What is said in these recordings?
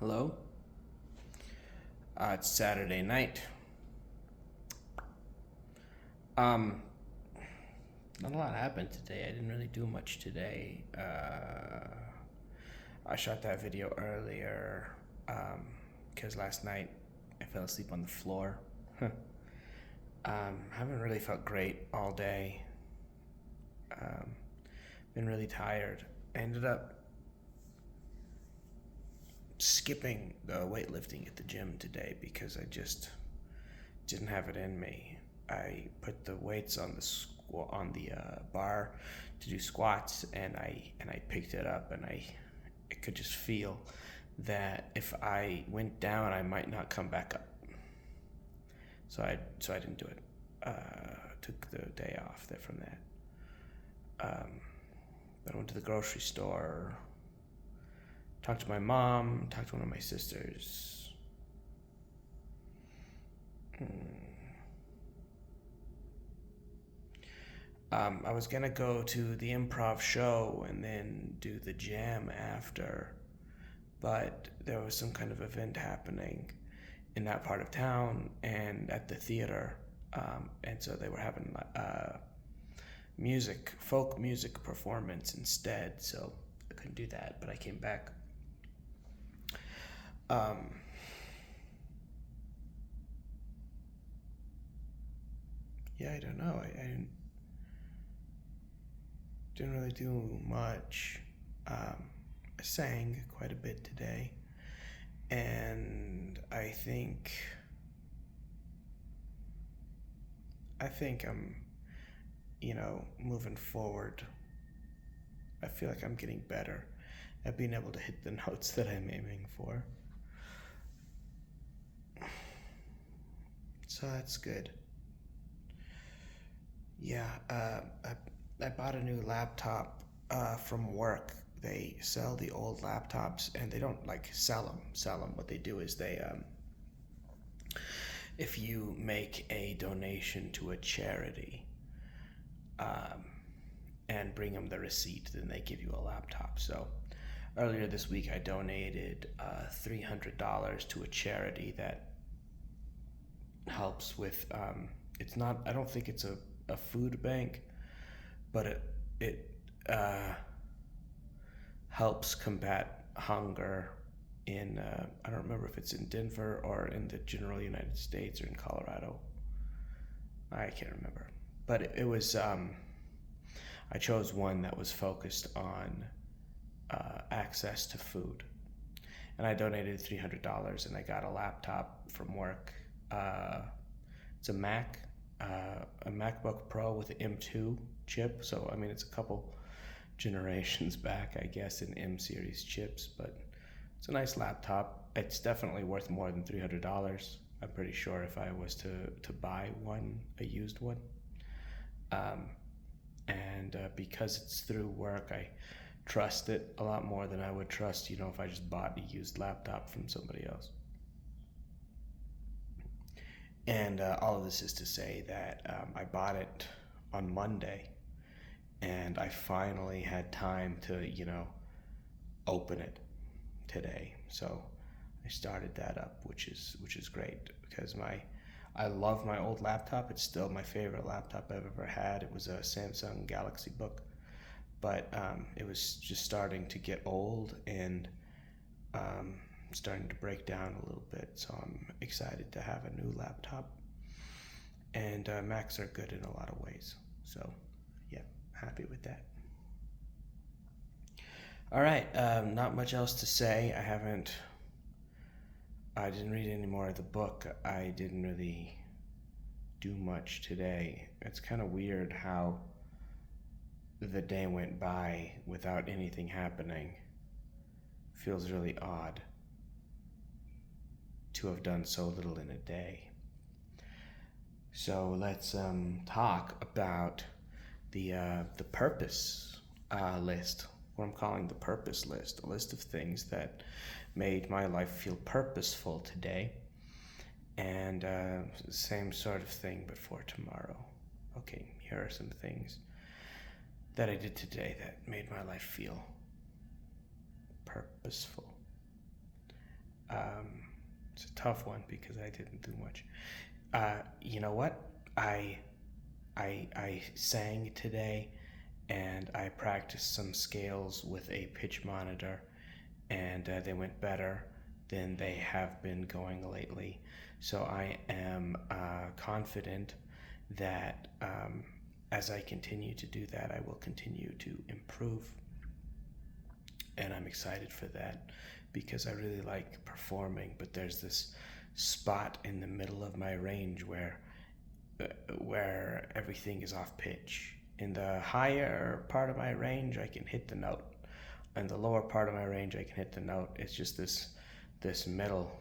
Hello? It's Saturday night. Um, Not a lot happened today. I didn't really do much today. I shot that video earlier because last night I fell asleep on the floor. Haven't really felt great all day. Um, Been really tired. I ended up skipping the weightlifting at the gym today because I just didn't have it in me. I put the weights on the bar to do squats, and I picked it up, and I could just feel that if I went down, I might not come back up. So I didn't do it. Took the day off there from that. But I went to the grocery store, talked to my mom, talked to one of my sisters. I was gonna go to the improv show and then do the jam after, but there was some kind of event happening in that part of town and at the theater, and so they were having folk music performance instead. So I couldn't do that, but I came back. Um, yeah, I don't know. I didn't really do much. I sang quite a bit today, and I think I'm, moving forward. I feel like I'm getting better at being able to hit the notes that I'm aiming for. So that's good. Yeah, I bought a new laptop from work. They sell the old laptops, and they don't like sell them. Sell them. What they do is if you make a donation to a charity, um, and bring them the receipt, then they give you a laptop. So earlier this week, I donated $300 to a charity that helps with. It's not. I don't think it's a food bank, but it helps combat hunger in. I don't remember if it's in Denver or in the general United States or in Colorado. I can't remember, but it was. I chose one that was focused on access to food, and I donated $300, and I got a laptop from work. It's a Mac, a MacBook Pro with an M2 chip. So I mean, it's a couple generations back, I guess, in M series chips, but it's a nice laptop. It's definitely worth more than $300. I'm pretty sure if I was to buy a used one. Um, and because it's through work, I trust it a lot more than I would trust, if I just bought a used laptop from somebody else. And all of this is to say that I bought it on Monday, and I finally had time to, open it today. So I started that up, which is great because I love my old laptop. It's still my favorite laptop I've ever had. It was a Samsung Galaxy Book, but it was just starting to get old and um, starting to break down a little bit. So I'm excited to have a new laptop. And Macs are good in a lot of ways. So yeah, happy with that. All right, not much else to say. I didn't read any more of the book. I didn't really do much today. It's kind of weird how the day went by without anything happening. Feels really odd to have done so little in a day. So let's talk about the purpose list. What I'm calling the purpose list, a list of things that made my life feel purposeful today, and same sort of thing but for tomorrow. Okay, here are some things that I did today that made my life feel purposeful. Um, it's a tough one because I didn't do much. You know what? I I sang today, and I practiced some scales with a pitch monitor, and they went better than they have been going lately. So I am confident that as I continue to do that, I will continue to improve, and I'm excited for that because I really like performing. But there's this spot in the middle of my range where everything is off pitch. In the higher part of my range, I can hit the note. In the lower part of my range, I can hit the note. It's just this middle,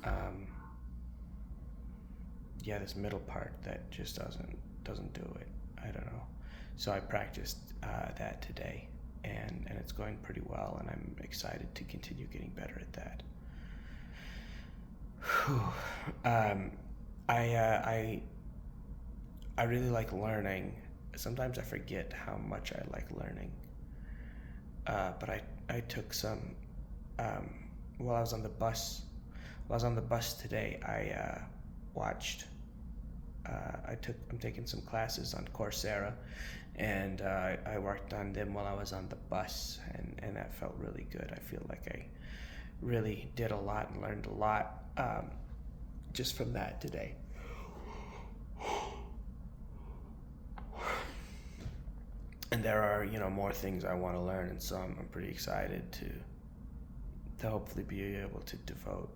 um, yeah, this middle part that just doesn't do it. I don't know. So I practiced that today, and it's going pretty well, and I'm excited to continue getting better at that. Whew. Um, I really like learning. Sometimes I forget how much I like learning. But I took some um, while I was on the bus. While I was on the bus today, I watched. I'm taking some classes on Coursera, and I worked on them while I was on the bus, and that felt really good. I feel like I really did a lot and learned a lot just from that today. And there are, more things I want to learn, and so I'm pretty excited to hopefully be able to devote.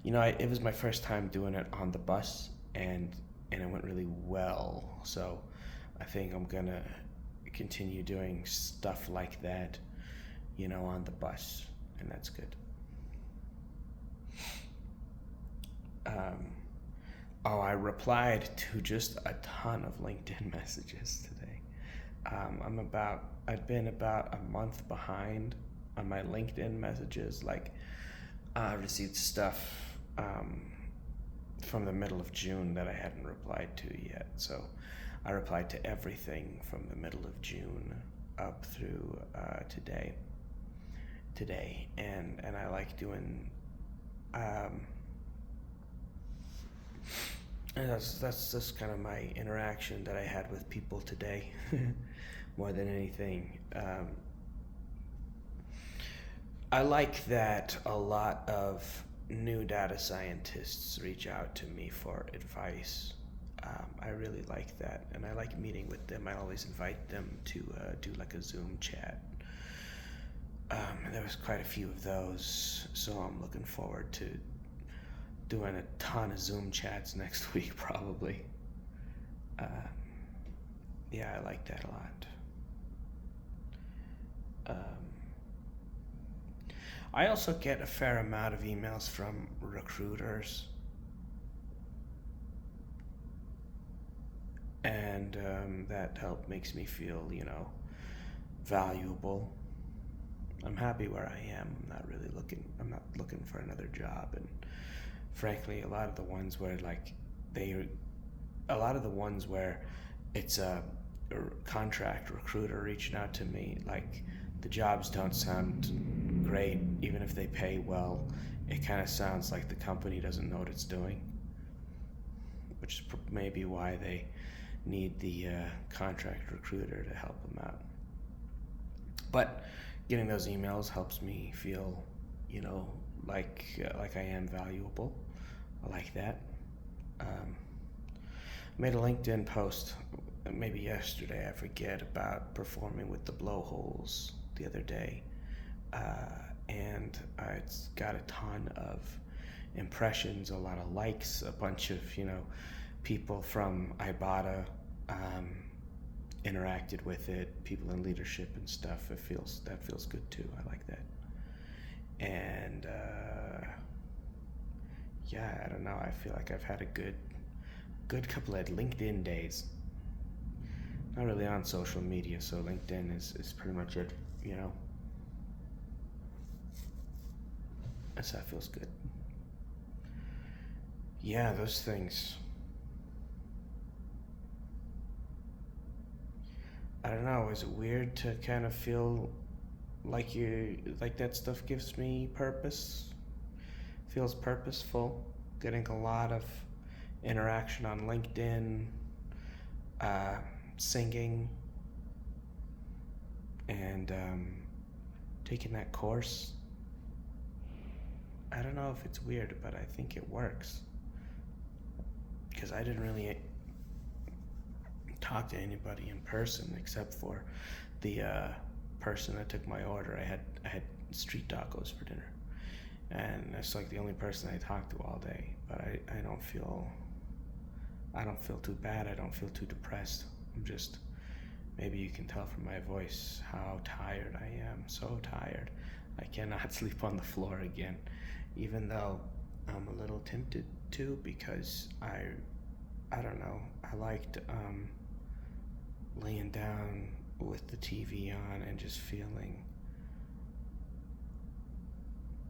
It was my first time doing it on the bus, and it went really well. So I think I'm gonna continue doing stuff like that, on the bus, and that's good. Um, I replied to just a ton of LinkedIn messages today. I'd been about a month behind on my LinkedIn messages. Like, I received stuff from the middle of June that I hadn't replied to yet. So I replied to everything from the middle of June up through today. And I like doing. And that's just kind of my interaction that I had with people today, more than anything. I like that a lot of new data scientists reach out to me for advice. I really like that, and I like meeting with them. I always invite them to do like a Zoom chat. There was quite a few of those, so I'm looking forward to doing a ton of Zoom chats next week, probably. Uh, yeah, I like that a lot. I also get a fair amount of emails from recruiters, and that help makes me feel, valuable. I'm happy where I am. I'm not looking for another job, and frankly, a lot of the ones where it's a contract recruiter reaching out to me, like, the jobs don't sound great, even if they pay well. It kind of sounds like the company doesn't know what it's doing, which is maybe why they need the contract recruiter to help them out. But getting those emails helps me feel, like I am valuable. I like that. Made a LinkedIn post maybe yesterday, I forget, about performing with the Blowholes the other day, and it's got a ton of impressions, a lot of likes, a bunch of people from Ibotta interacted with it, people in leadership and stuff. That feels good too. I like that. And yeah, I don't know. I feel like I've had a good couple of LinkedIn days. Not really on social media, so LinkedIn is pretty much it. So that feels good. Yeah, those things. I don't know. Is it weird to kind of feel like that stuff gives me purpose, feels purposeful. Getting a lot of interaction on LinkedIn, uh, singing, and taking that course. I don't know if it's weird, but I think it works. Because I didn't really talk to anybody in person except for the person that took my order. I had street tacos for dinner, and that's like the only person I talked to all day. But I don't feel too bad. I don't feel too depressed. I'm just, maybe you can tell from my voice how tired I am. So tired. I cannot sleep on the floor again, even though I'm a little tempted to, because I don't know. I liked laying down with the TV on and just feeling,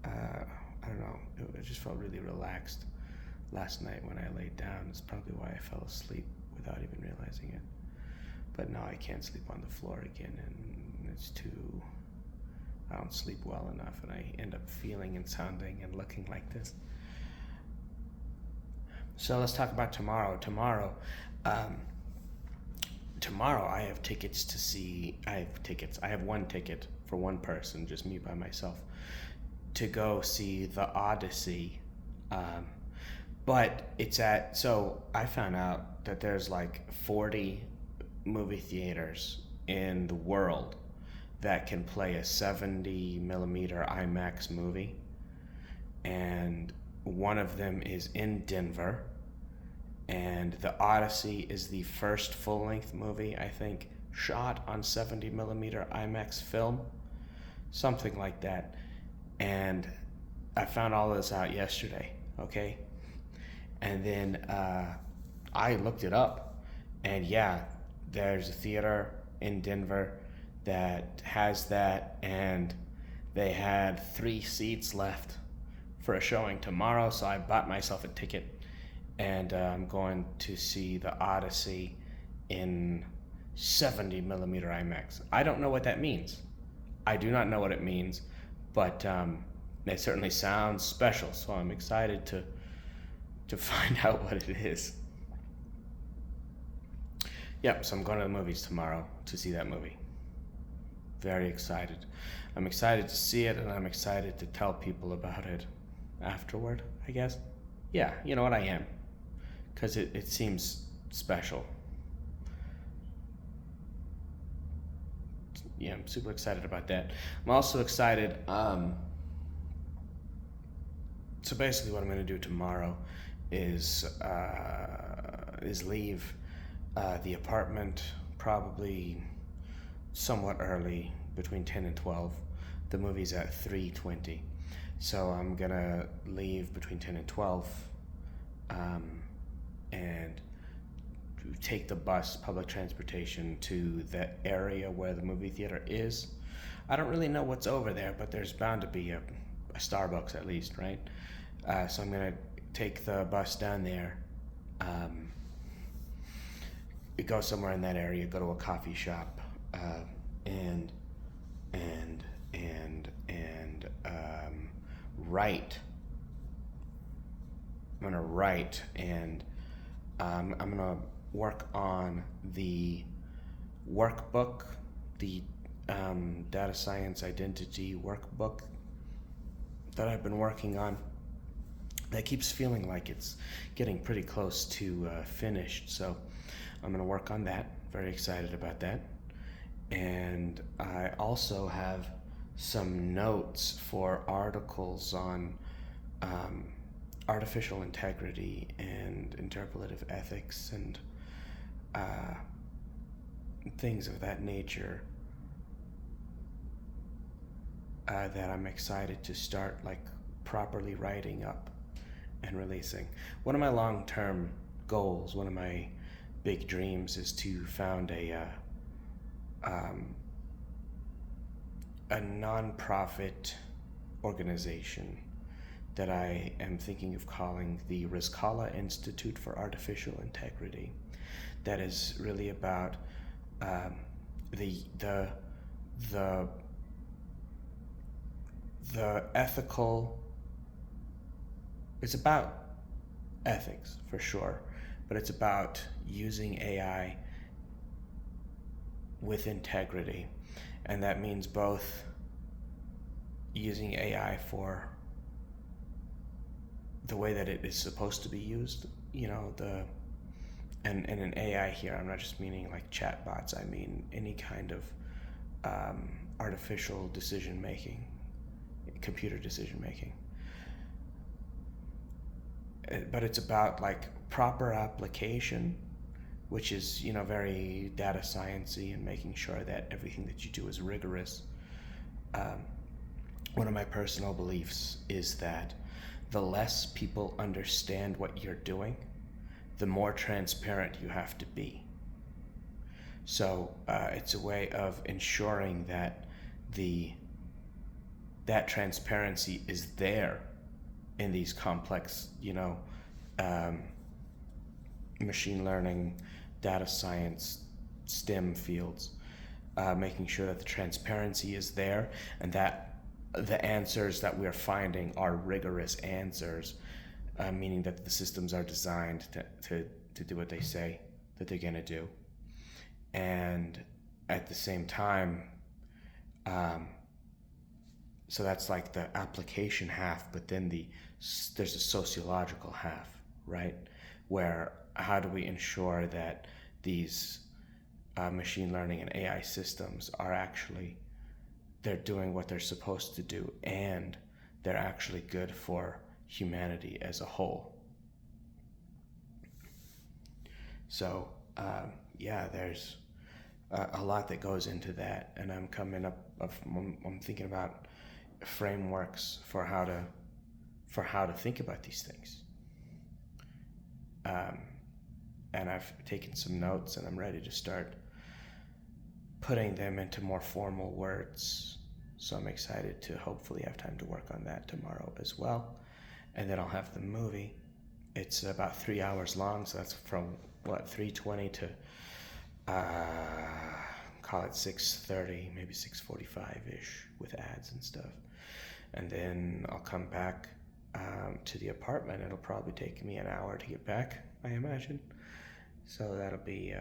I don't know, it just felt really relaxed last night when I laid down. It's probably why I fell asleep without even realizing it. But now I can't sleep on the floor again, and I don't sleep well enough, and I end up feeling and sounding and looking like this. So let's talk about tomorrow. Tomorrow I have tickets to see. I have one ticket for one person, just me by myself, to go see The Odyssey. But it's at. So I found out that there's like 40 movie theaters in the world that can play a 70 millimeter IMAX movie, and one of them is in Denver, and The Odyssey is the first full-length movie, I think, shot on 70 millimeter IMAX film, something like that. And I found all this out yesterday, okay? And then I looked it up, and yeah, there's a theater in Denver that has that, and they had 3 seats left for a showing tomorrow, so I bought myself a ticket, and I'm going to see The Odyssey in 70 millimeter IMAX. I don't know what that means. I do not know what it means, but it certainly sounds special, so I'm excited to find out what it is. Yep, so I'm going to the movies tomorrow to see that movie. Very excited. I'm excited to see it, and I'm excited to tell people about it afterward, I guess. Yeah, you know what, I am. Because it seems special. Yeah, I'm super excited about that. I'm also excited. So basically what I'm going to do tomorrow is leave the apartment probably somewhat early, between 10 and 12. The movie's at 3:20. So I'm going to leave between 10 and 12 and take the bus, public transportation, to the area where the movie theater is. I don't really know what's over there, but there's bound to be a Starbucks at least, right? So I'm going to take the bus down there, go somewhere in that area, go to a coffee shop, and write. I'm gonna write, and I'm gonna work on the workbook, the data science identity workbook that I've been working on. That keeps feeling like it's getting pretty close to finished, so I'm gonna work on that. Very excited about that. And I also have some notes for articles on artificial integrity and interpolative ethics and things of that nature that I'm excited to start like properly writing up and releasing. One of my long-term goals, one of my big dreams, is to found a non-profit organization that I am thinking of calling the Rizkallah Institute for Artificial Integrity. That is really about the the ethical, it's about ethics for sure, but it's about using AI with integrity. And that means both using AI for the way that it is supposed to be used, and an AI here, I'm not just meaning like chatbots, I mean any kind of artificial decision making, computer decision making. But it's about like proper application, which is very data sciencey, and making sure that everything that you do is rigorous. Um, One of my personal beliefs is that the less people understand what you're doing, the more transparent you have to be. So it's a way of ensuring that that transparency is there in these complex, machine learning, data science, STEM fields, making sure that the transparency is there, and that the answers that we're finding are rigorous answers, meaning that the systems are designed to do what they say that they're going to do. And at the same time, so that's like the application half, but then there's a sociological half, right? Where how do we ensure that these machine learning and AI systems are actually, they're doing what they're supposed to do, and they're actually good for humanity as a whole. So there's a lot that goes into that, and I'm thinking about frameworks for how to think about these things. And I've taken some notes, and I'm ready to start putting them into more formal words. So I'm excited to hopefully have time to work on that tomorrow as well. And then I'll have the movie. It's about 3 hours long, so that's from 3:20 to call it 6:30, maybe 6:45-ish with ads and stuff. And then I'll come back to the apartment. It'll probably take me an hour to get back, I imagine. So that'll be,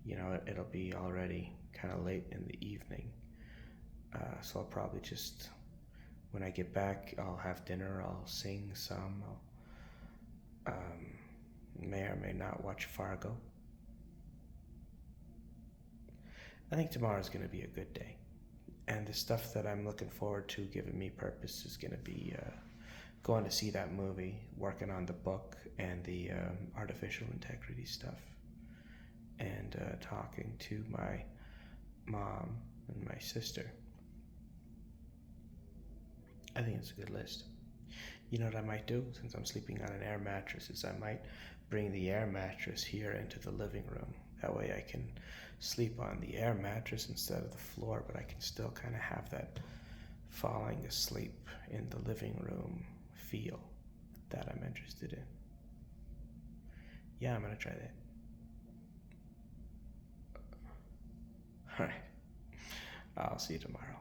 it'll be already kind of late in the evening. So I'll probably just, when I get back, I'll have dinner, I'll sing some, I'll may or may not watch Fargo. I think tomorrow's going to be a good day. And the stuff that I'm looking forward to giving me purpose is going to be going to see that movie, working on the book and the artificial integrity stuff, and talking to my mom and my sister. I think it's a good list. You know what I might do, since I'm sleeping on an air mattress, is I might bring the air mattress here into the living room. That way I can sleep on the air mattress instead of the floor, but I can still kind of have that falling asleep in the living room feel that I'm interested in. Yeah, I'm going to try that. All right. I'll see you tomorrow.